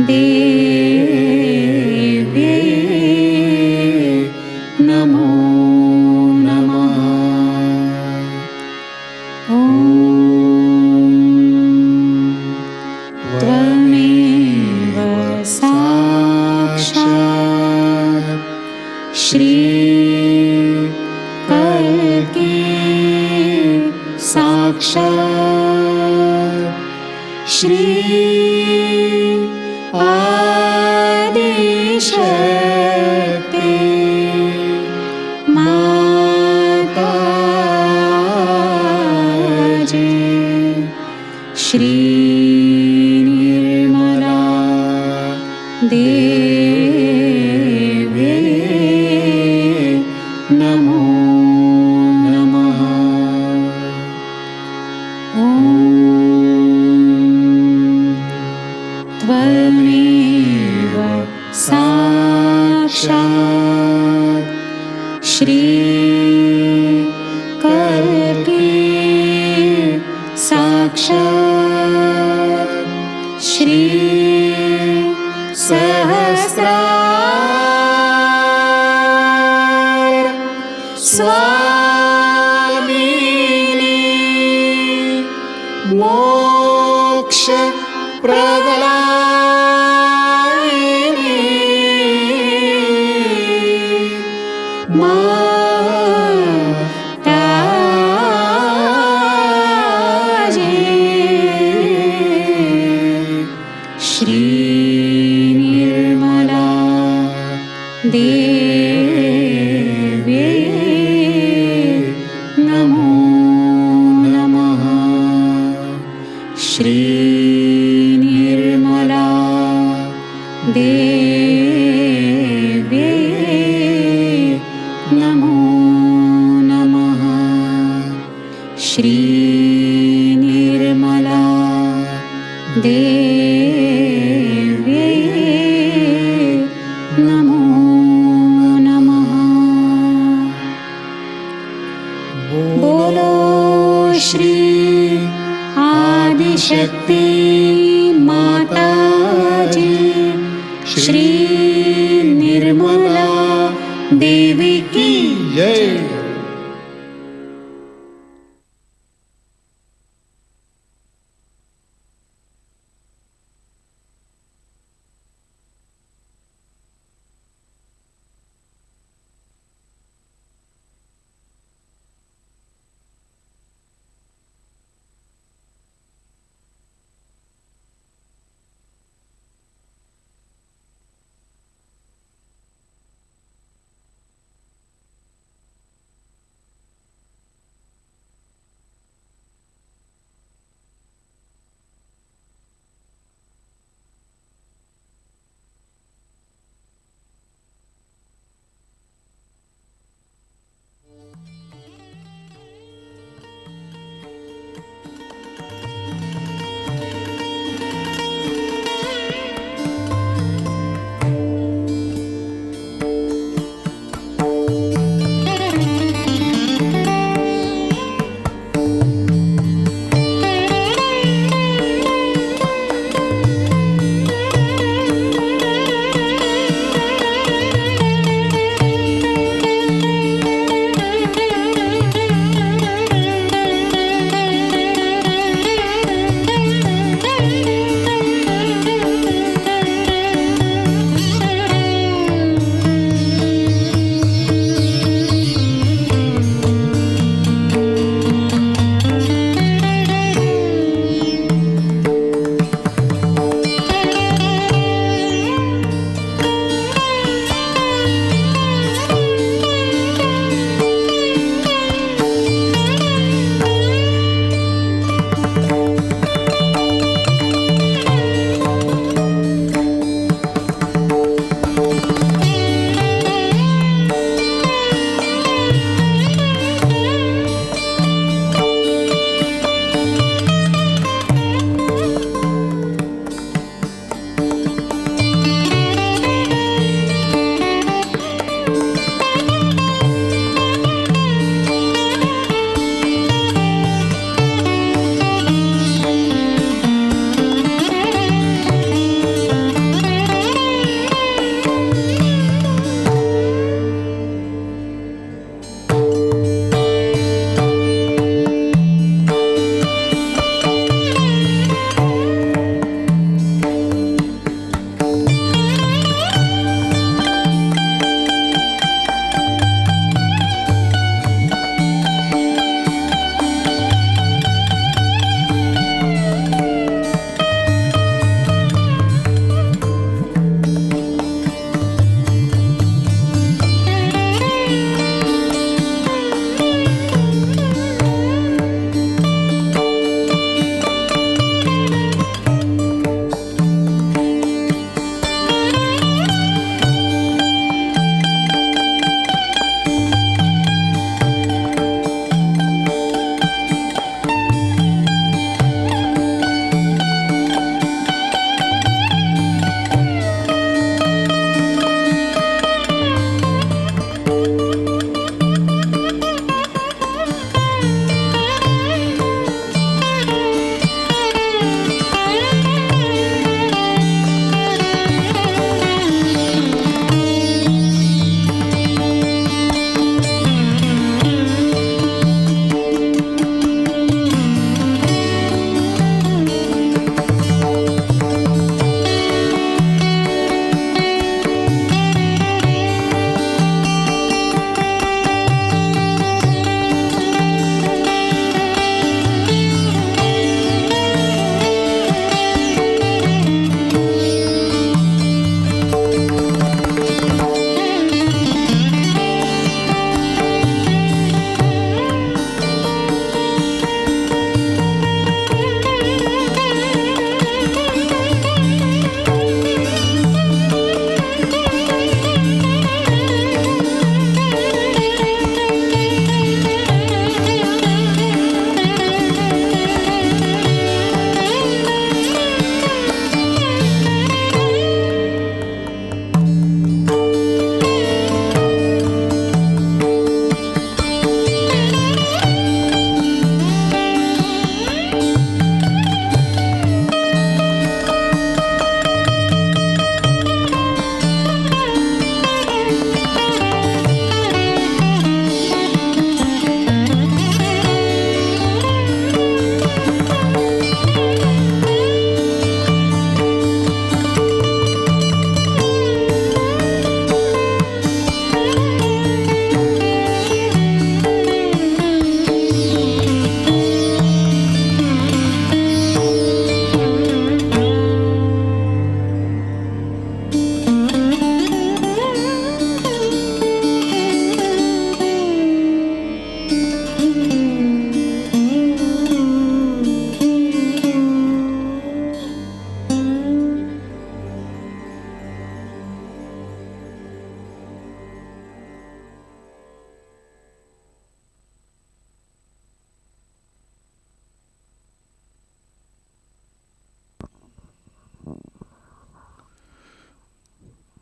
देव्यै नमो नमः। ॐ त्वमेव साक्षात् श्री कल्की साक्षात् श्री आदिशक्ति माताजी श्री निर्मला देव्यै नमो नमः। ॐ त्वमेव साक्षात् श्री कल्की साक्षात् श्री सहस्रार स्वामिनी मोक्ष प्रदायिनी माताजी श्री निर्मला देव्यै नमो नमः। श्री निर्मला देव्यै नमो नमः। श्री निर्मला देव्यै नमो नमः। बोलो श्री आदिशक्ति माताजी श्री निर्मला देवी की जय।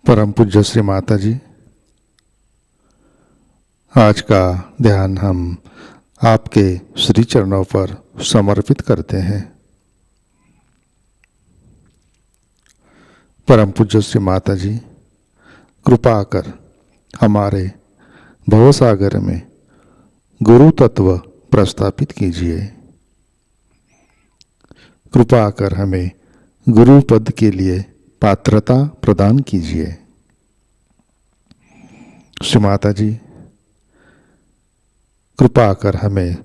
परम पूज्य श्री माता जी, आज का ध्यान हम आपके श्री चरणों पर समर्पित करते हैं। परम पूज्य श्री माता जी, कृपा कर हमारे भवसागर में गुरु तत्व प्रस्थापित कीजिए। कृपा कर हमें गुरु पद के लिए पात्रता प्रदान कीजिए। श्री माता जी, कृपा कर हमें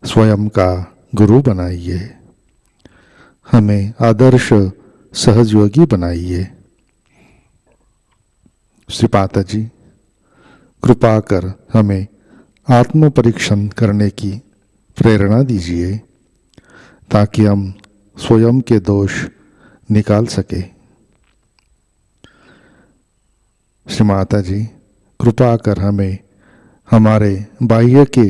स्वयं का गुरु बनाइए, हमें आदर्श सहयोगी बनाइए। श्री माता जी, कृपा कर हमें आत्म परीक्षण करने की प्रेरणा दीजिए ताकि हम स्वयं के दोष निकाल सके। श्री माता जी, कृपा कर हमें हमारे बाह्य के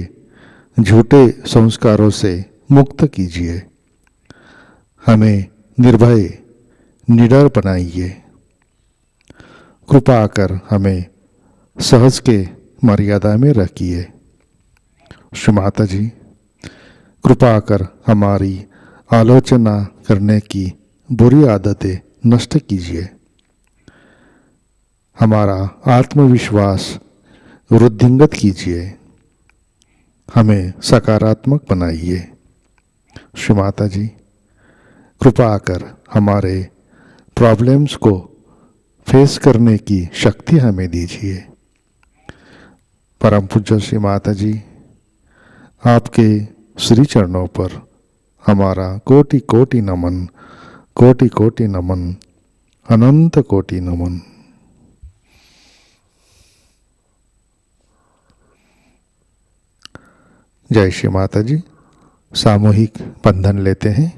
झूठे संस्कारों से मुक्त कीजिए, हमें निर्भय निडर बनाइए। कृपा कर हमें सहज के मर्यादा में रखिए। श्री माता जी, कृपा कर हमारी आलोचना करने की बुरी आदतें नष्ट कीजिए, हमारा आत्मविश्वास वृद्धिंगत कीजिए, हमें सकारात्मक बनाइए। श्री माता जी, कृपा कर हमारे प्रॉब्लम्स को फेस करने की शक्ति हमें दीजिए। परम पूज्य श्री माता जी, आपके श्री चरणों पर हमारा कोटि कोटि नमन, कोटि कोटि नमन, अनंत कोटि नमन। जय श्री माता जी। सामूहिक बंधन लेते हैं।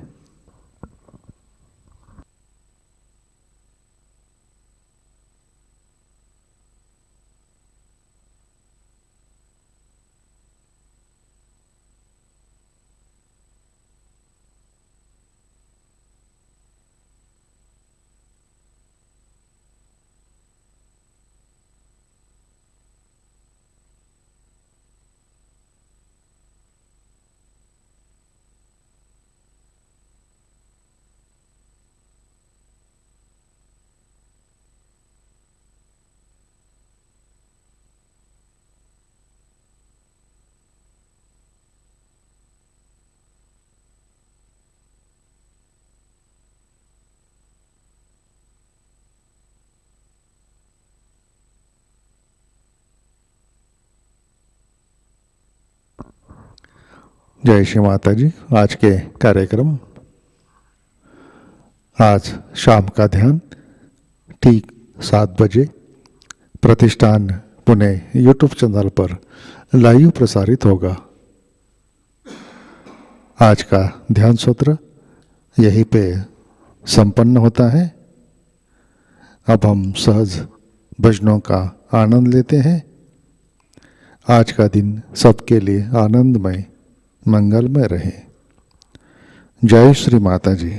जय श्री माता जी। आज के कार्यक्रम, आज शाम का ध्यान ठीक 7 बजे प्रतिष्ठान पुणे यूट्यूब चैनल पर लाइव प्रसारित होगा। आज का ध्यान सूत्र यहीं पे संपन्न होता है। अब हम सहज भजनों का आनंद लेते हैं। आज का दिन सबके लिए आनंदमय मंगलमय रहे। जय श्री माता जी।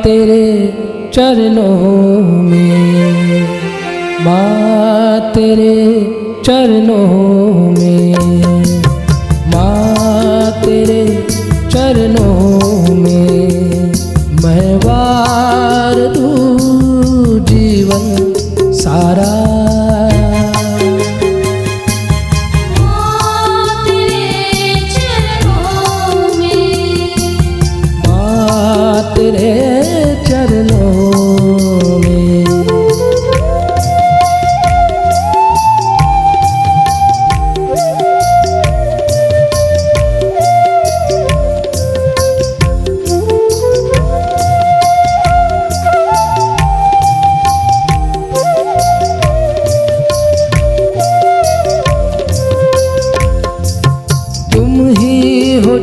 तेरे चरणों में, माँ तेरे चरणों में, माँ तेरे चरणों में मैं वार दूँ जीवन सारा। माँ तेरे चरणों में, माँ तेरे चरणों में।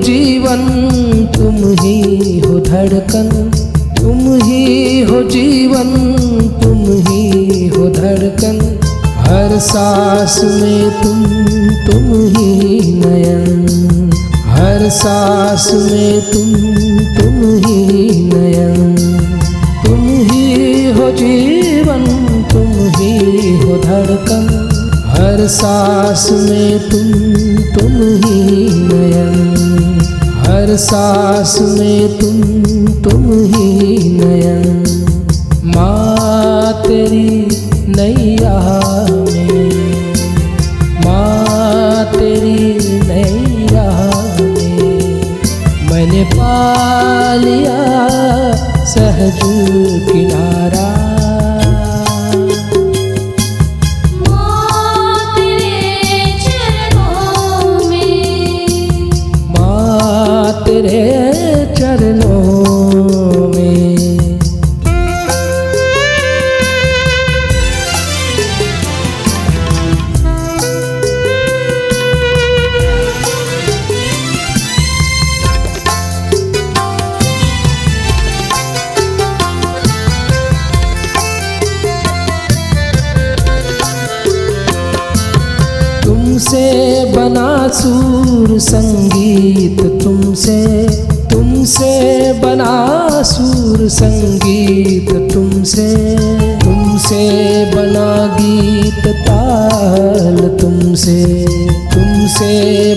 जीवन तुम ही हो धड़कन, तुम ही हो जीवन, तुम ही हो धड़कन, हर सांस में तुम ही नयन, हर सांस में तुम ही नयन, तुम ही हो जीवन, तुम ही हो धड़कन, हर सांस में तुम ही नयन, हर सांस में तुम ही नयन। माँ तेरी नैया में, माँ तेरी नैया में मैंने पा लिया सहज किनारा। तेरे चरणों में। तुमसे बना सुर संगीत, तुमसे बना सुर संगीत, तुमसे बना गीत ताल, तुमसे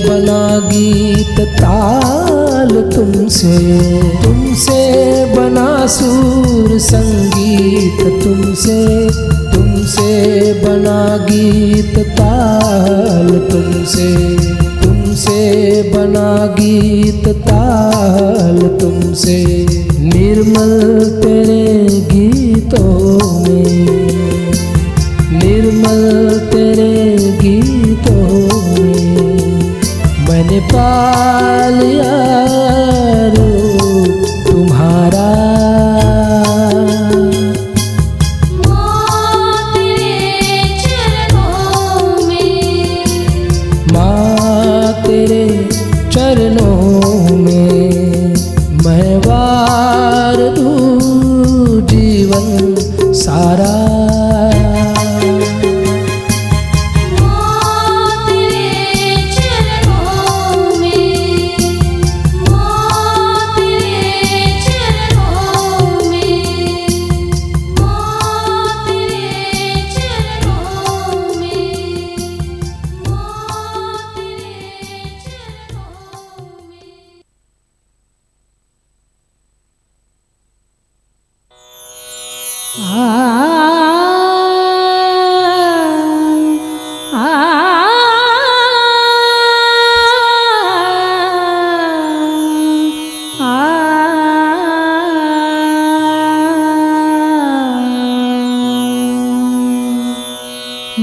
बना गीत ताल, तुमसे बना सुर संगीत, तुमसे बना गीत ताल, तुमसे बना गीत ताल, तुमसे निर्मल तेरे गीतों में, निर्मल तेरे गीतों में मैंने पा लिया रूप तुम्हारा। तेरे चरणों में मैं वार दूँ जीवन सारा।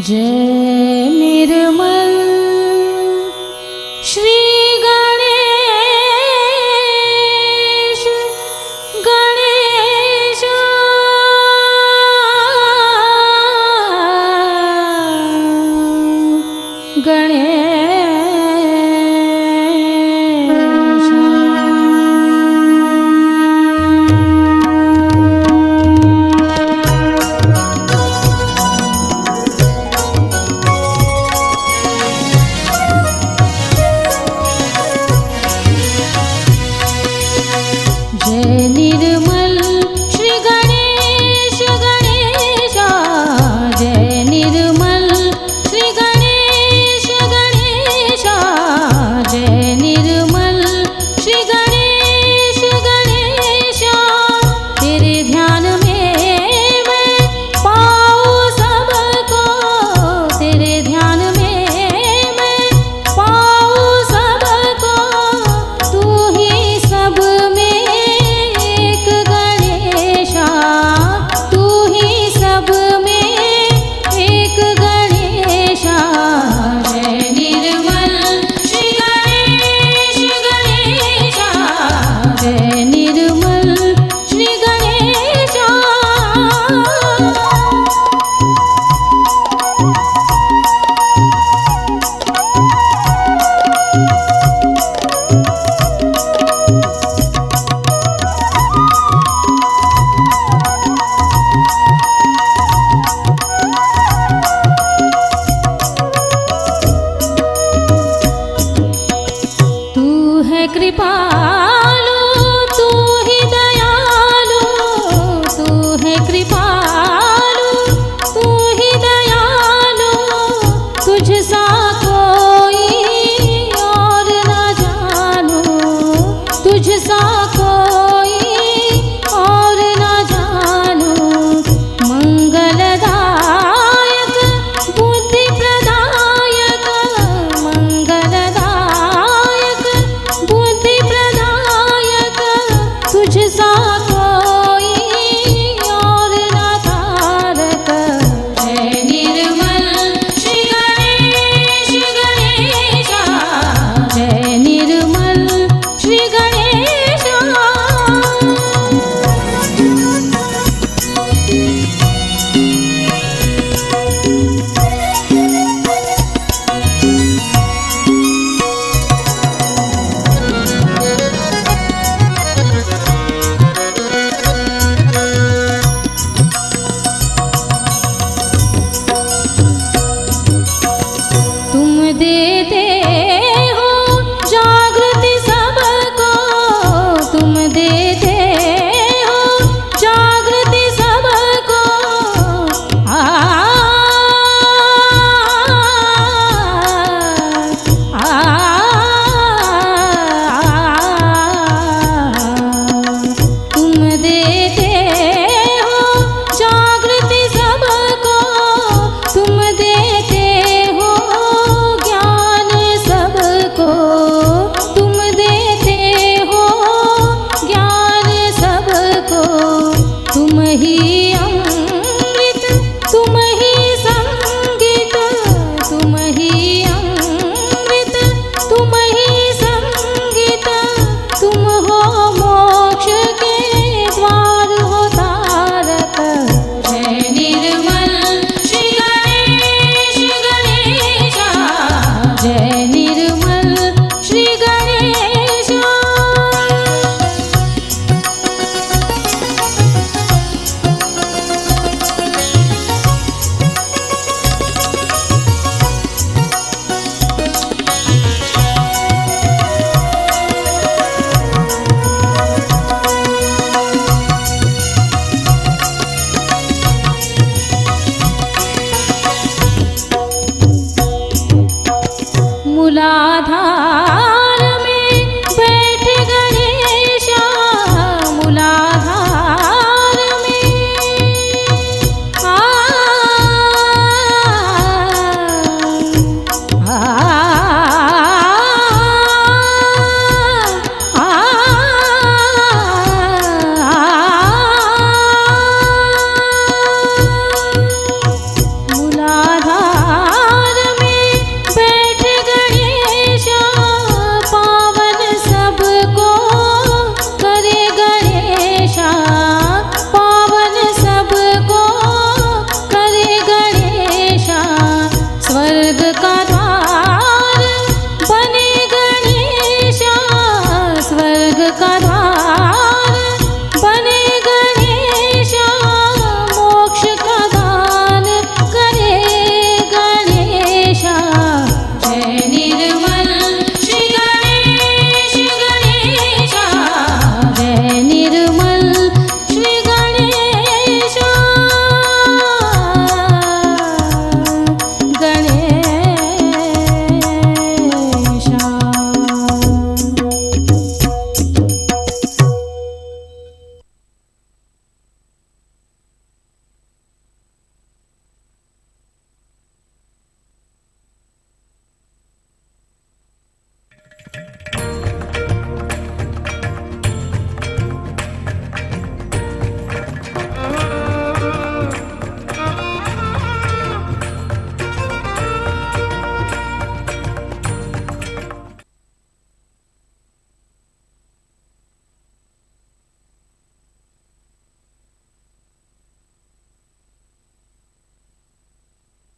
जय निर्मल श्री गणेश गणेश जय निर्मल मूलाधार में बैठ गणेशा मूलाधार में मूलाधार में बैठ गणेशा पावन सबको करे गणेशा पावन सबको करे गणेशा स्वर्ग का द्वार बने गणेशा स्वर्ग का द्वार बने गणेशा मोक्ष का दान करे गणेशा जय निर्मल श्री गणेश गणेशा जय निर्मल श्री गणेशा गणेशा